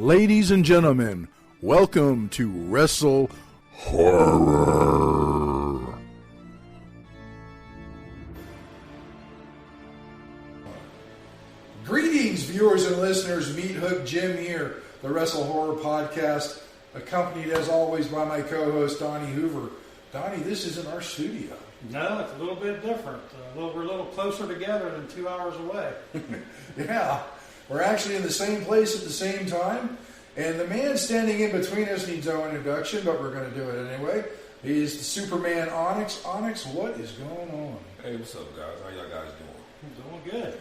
Ladies and gentlemen, welcome to WrestleHorror. Greetings, viewers and listeners. Meathook Jim here, the WrestleHorror podcast, accompanied as always by my co-host Donnie Hoover. Donnie, this isn't our studio. No, it's a little bit different. We're a little closer together than 2 hours away. Yeah, we're actually in the same place at the same time. And the man standing in between us needs no introduction, but we're going to do it anyway. He's the Superman Onyx. Onyx, what is going on? Hey, what's up, guys? How y'all guys doing? Doing good.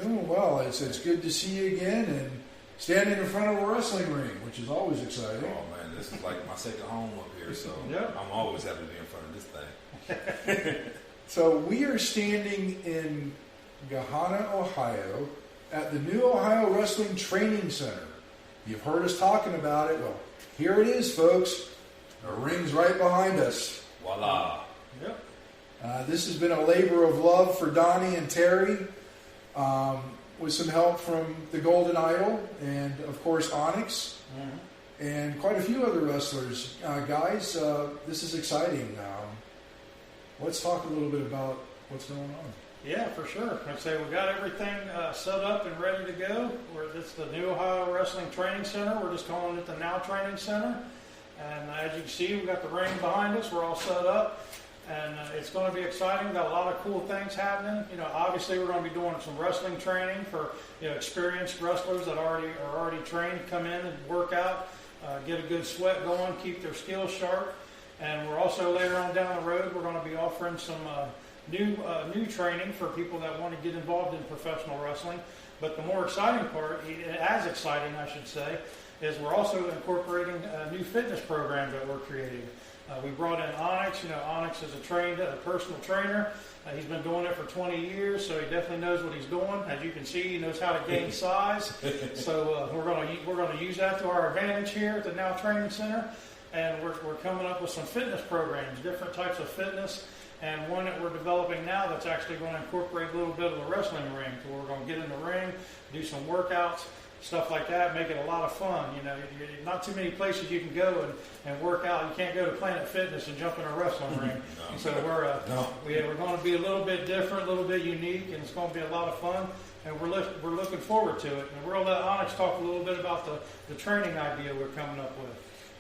Doing well. It's good to see you again and standing in front of a wrestling ring, which is always exciting. Oh, man, this is like my second home up here, so Yep. I'm always happy to be in front of this thing. So we are standing in Gahanna, Ohio, at the new Ohio Wrestling Training Center. You've heard us talking about it. Well, here it is, folks. The ring's right behind us. Voila. Yep. This has been a labor of love for Donnie and Terry, with some help from the Golden Idol and, of course, Onyx, and quite a few other wrestlers. Guys, this is exciting. Let's talk a little bit about what's going on. Yeah, for sure. I'd say we got everything set up and ready to go. It's the new Ohio Wrestling Training Center. We're just calling it the Now Training Center. And as you can see, we've got the ring behind us. We're all set up. And it's going to be exciting. Got a lot of cool things happening. You know, obviously we're going to be doing some wrestling training for experienced wrestlers that are already trained, come in and work out, get a good sweat going, keep their skills sharp. And we're also later on down the road, we're going to be offering some new training for people that want to get involved in professional wrestling. But the more exciting part, as exciting I should say, is we're also incorporating a new fitness program that we're creating. We brought in Onyx. Onyx is a personal trainer. He's been doing it for 20 years, so he definitely knows what he's doing. As you can see, he knows how to gain size. So we're going to use that to our advantage here at the Now Training Center. And we're coming up with some fitness programs, different types of fitness, and one that we're developing now that's actually going to incorporate a little bit of the wrestling ring. So we're going to get in the ring, do some workouts, stuff like that, make it a lot of fun. Not too many places you can go and work out. You can't go to Planet Fitness and jump in a wrestling ring. No. So we're going to be a little bit different, a little bit unique, and it's going to be a lot of fun. And we're looking forward to it. And we're going to let Onyx talk a little bit about the training idea we're coming up with.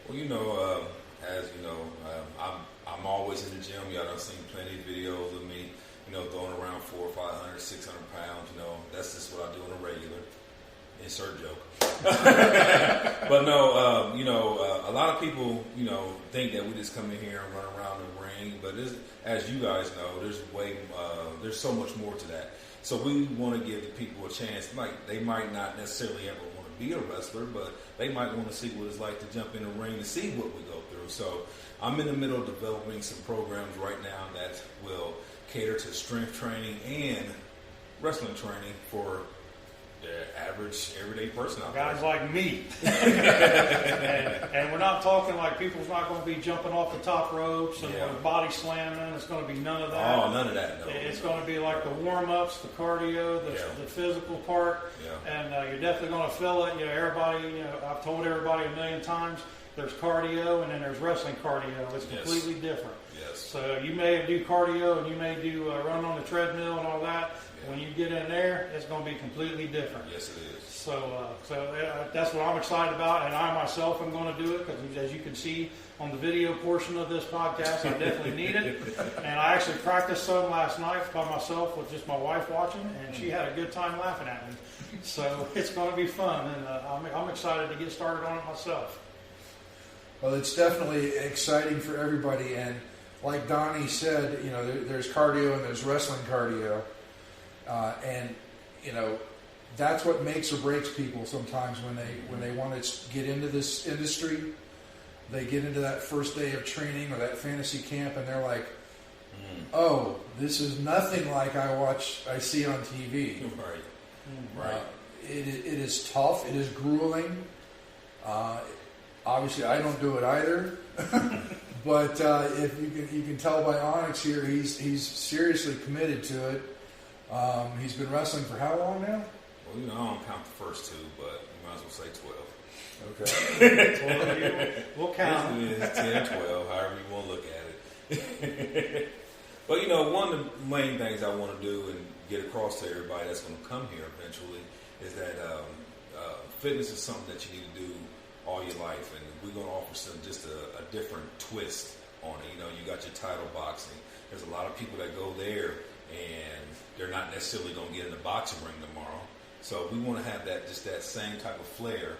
Well, as you know, I'm always in the gym. Y'all done seen plenty of videos of me, throwing around 400, 500, 600 pounds. That's just what I do on a regular. Insert joke. But no, a lot of people, think that we just come in here and run around the ring. But as you guys know, there's so much more to that. So we want to give the people a chance. Like, they might not necessarily ever want to be a wrestler, but they might want to see what it's like to jump in the ring to see what we go through. So I'm in the middle of developing some programs right now that will cater to strength training and wrestling training for the average everyday person out there. Guys like me. and we're not talking like people's not going to be jumping off the top ropes and body slamming. It's going to be none of that. Oh, none of that, no. It's going to be like the warm-ups, the cardio, the physical part. Yeah. And you're definitely going to feel it. Everybody, I've told everybody a million times, there's cardio and then there's wrestling cardio. It's completely different. Yes. So you may do cardio and you may do run on the treadmill and all that. Yeah. When you get in there, it's going to be completely different. Yes, it is. So that's what I'm excited about, and I myself am going to do it because, as you can see on the video portion of this podcast, I definitely need it. And I actually practiced some last night by myself with just my wife watching, and she had a good time laughing at me. So it's going to be fun, and I'm excited to get started on it myself. Well, it's definitely exciting for everybody, and like Donnie said, there's cardio and there's wrestling cardio, and that's what makes or breaks people sometimes when they want to get into this industry. They get into that first day of training or that fantasy camp, and they're like, "Oh, this is nothing like I see on TV." Right. It is tough. It is grueling. Obviously, I don't do it either. But if you can tell by Onyx here, he's seriously committed to it. He's been wrestling for how long now? Well, you know, I don't count the first two, but you might as well say 12. Okay. We'll count. It's 10, 12, however you want to look at it. But, you know, one of the main things I want to do and get across to everybody that's going to come here eventually is that fitness is something that you need to do all your life. And we're going to offer just a different twist on it. You know, you got your title boxing. There's a lot of people that go there and they're not necessarily going to get in the boxing ring tomorrow. So we want to have that same type of flair,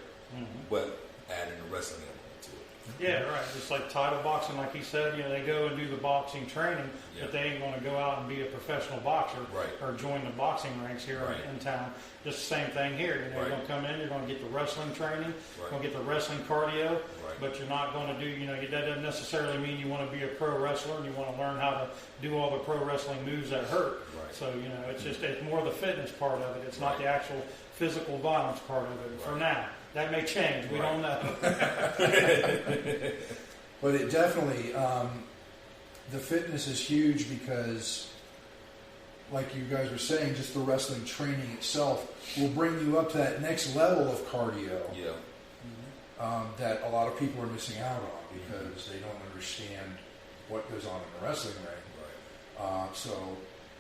but adding the wrestling element to it. Yeah, right. Just like title boxing, like he said, you know, they go and do the boxing training, but they ain't going to go out and be a professional boxer or join the boxing ranks here in town. Just the same thing here. You know, you're going to come in, you're going to get the wrestling training, you're going to get the wrestling cardio, but you're not going to do, you know, that doesn't necessarily mean you want to be a pro wrestler and you want to learn how to do all the pro wrestling moves that hurt. So, you know, it's more the fitness part of it. It's not the actual physical violence part of it for now. That may change. We don't know. But it definitely, the fitness is huge because, like you guys were saying, just the wrestling training itself will bring you up to that next level of cardio that a lot of people are missing out on because they don't understand what goes on in the wrestling ring. So,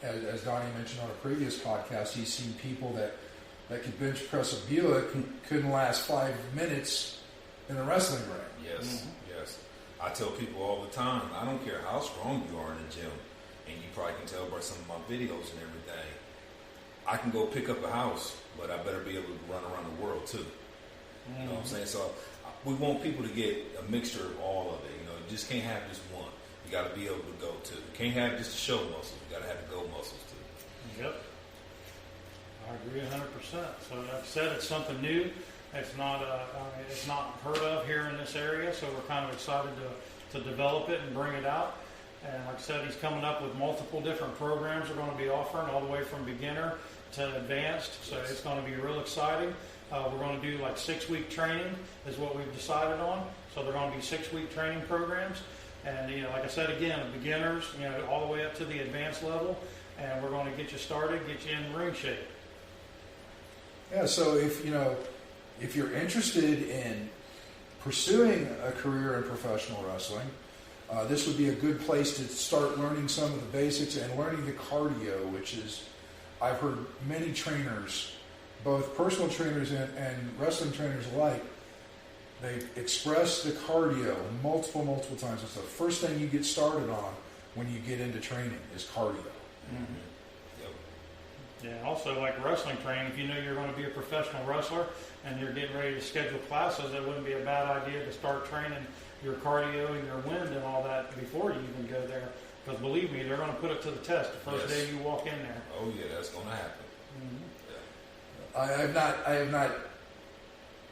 as Donnie mentioned on a previous podcast, he's seen people that could bench press a Buick couldn't last 5 minutes in a wrestling ring. Yes. I tell people all the time, I don't care how strong you are in the gym, and you probably can tell by some of my videos and everything, I can go pick up a house, but I better be able to run around the world too. You know what I'm saying? So we want people to get a mixture of all of it. You know, you just can't have just one. You got to be able to go to. You can't have just the show muscles. You got to have the go muscles too. Yep. I agree 100%. So like I said, it's something new. It's not heard of here in this area, so we're kind of excited to develop it and bring it out. And like I said, he's coming up with multiple different programs we're going to be offering, all the way from beginner to advanced. So it's going to be real exciting. We're going to do like 6-week training is what we've decided on. So they're going to be 6-week training programs. And, you know, like I said, again, beginners, you know, all the way up to the advanced level. And we're going to get you started, get you in ring shape. Yeah, so if you're interested in pursuing a career in professional wrestling, this would be a good place to start learning some of the basics and learning the cardio, which is, I've heard many trainers, both personal trainers and wrestling trainers alike, they express the cardio multiple times. It's the first thing you get started on when you get into training is cardio. Yeah, also like wrestling training, if you know you're going to be a professional wrestler and you're getting ready to schedule classes, it wouldn't be a bad idea to start training your cardio and your wind and all that before you even go there. Because believe me, they're going to put it to the test the first day you walk in there. Oh yeah, that's going to happen. I have not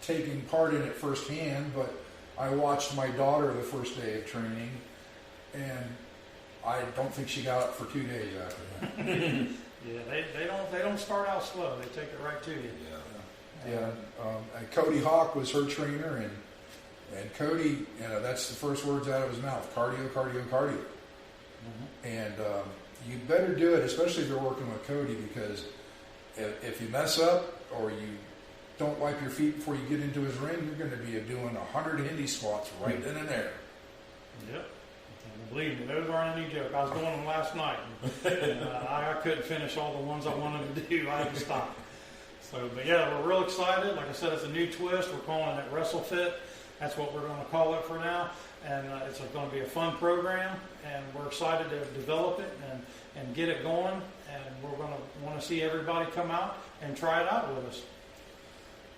taken part in it firsthand, but I watched my daughter the first day of training, and I don't think she got up for 2 days after that. Yeah, they don't start out slow. They take it right to you. And Cody Hawk was her trainer, and Cody, you know, that's the first words out of his mouth: cardio, cardio, cardio. And you better do it, especially if you're working with Cody, because if you mess up or you don't wipe your feet before you get into his ring, you're going to be doing 100 Hindi squats right then and there. Yep. And believe me, those aren't any joke. I was doing them last night. And, I couldn't finish all the ones I wanted to do. I had to stop. So, but yeah, we're real excited. Like I said, it's a new twist. We're calling it WrestleFit. That's what we're going to call it for now. And it's going to be a fun program. And we're excited to develop it and get it going. And we're going to want to see everybody come out and try it out with us.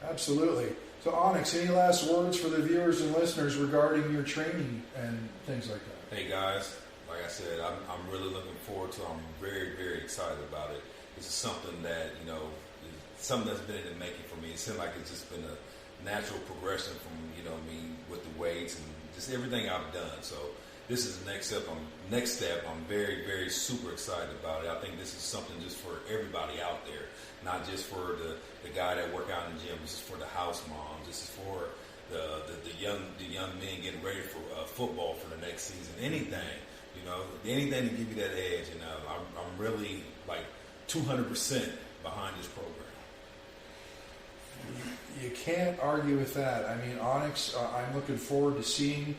Absolutely. So, Onyx, any last words for the viewers and listeners regarding your training and things like that? Hey guys, like I said, I'm really looking forward to it. I'm very, very excited about it. This is something that, you know, something that's been in the making for me. It seemed like it's just been a natural progression from, you know, me with the weights and just everything I've done. So this is the next step. I'm very, very super excited about it. I think this is something just for everybody out there, not just for the guy that work out in the gym. This is for the house moms. This is for the young men getting ready for football for the next season. Anything, you know, anything to give you that edge. And I'm really like 200% behind this program. You can't argue with that. I mean, Onyx, I'm looking forward to seeing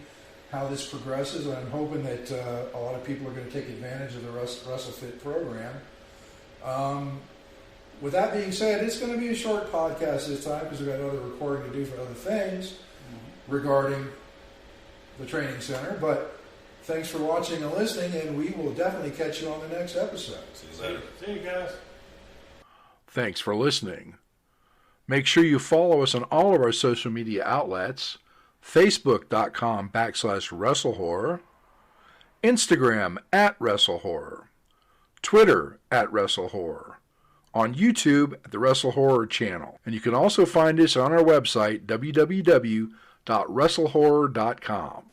how this progresses, and I'm hoping that a lot of people are going to take advantage of the WrestleFit program. With that being said, it's going to be a short podcast this time because we've got other recording to do for other things regarding the training center. But thanks for watching and listening, and we will definitely catch you on the next episode. See you later. See you guys. Thanks for listening. Make sure you follow us on all of our social media outlets: Facebook.com/WrestleHorror, Instagram @WrestleHorror, Twitter @WrestleHorror, on YouTube at the WrestleHorror channel. And you can also find us on our website, www.WrestleHorror.com.